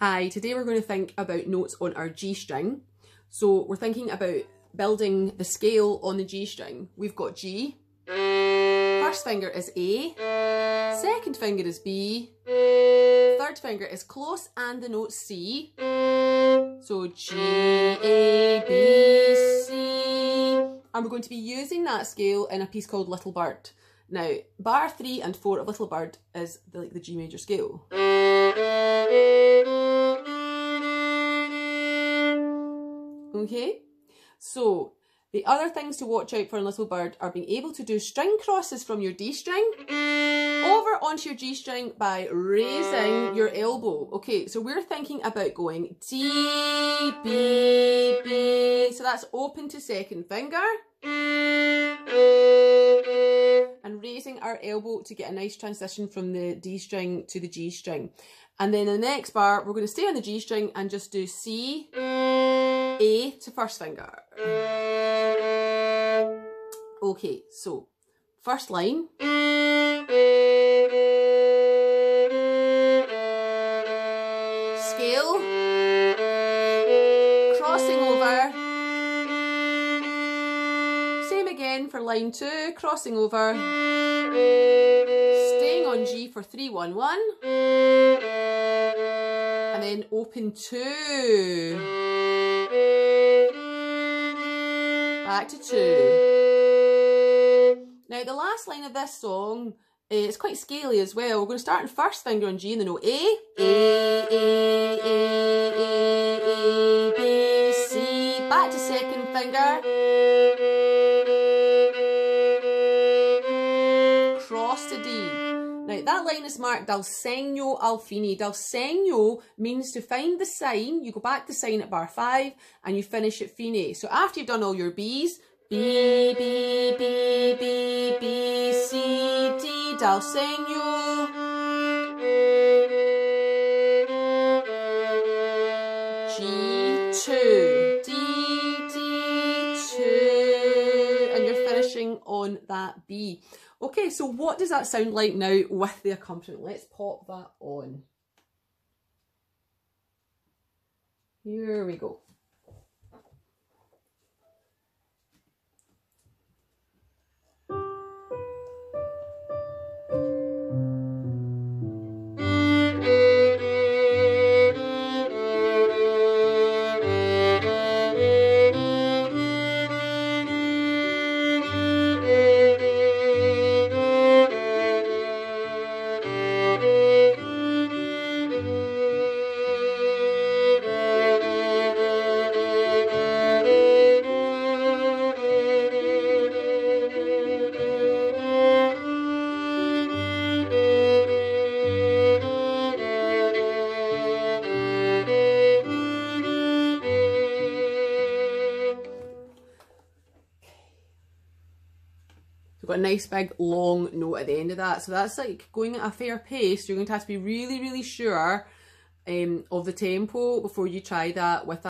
Hi, today we're going to think about notes on our G string. So we're thinking about building the scale on the G string. We've got G, first finger is A, second finger is B, third finger is close and the note C. So G, A, B, C. And we're going to be using that scale in a piece called Little Bird. Now, bar 3 and 4 of Little Bird is the G major scale. Okay, so the other things to watch out for in Little Bird are being able to do string crosses from your D string over onto your G string by raising your elbow. Okay, so we're thinking about going D, B, B. So that's open to second finger. And raising our elbow to get a nice transition from the D string to the G string. And then in the next bar, we're going to stay on the G string and just do C, A to first finger. Okay, so first line. Scale. Crossing over. Same again for line 2, crossing over. Staying on G for 3, 1, 1. And then open 2. Back to 2. Now the last line of this song is quite scaly as well. We're going to start in first finger on G and the note A. A, B, C. Back to second finger. Cross to D. Now that line is marked dal segno al fine. Dal segno means to find the sign. You go back to sign at bar 5 and you finish at fine. So after you've done all your B's, B, B, B, B, B, C, D, dal segno. G2, D, D2, and you're finishing on that B. Okay, so what does that sound like now with the accompaniment? Let's pop that on. Here we go. We've got a nice big long note at the end of that. So that's like going at a fair pace. You're going to have to be really, really sure of the tempo before you try that with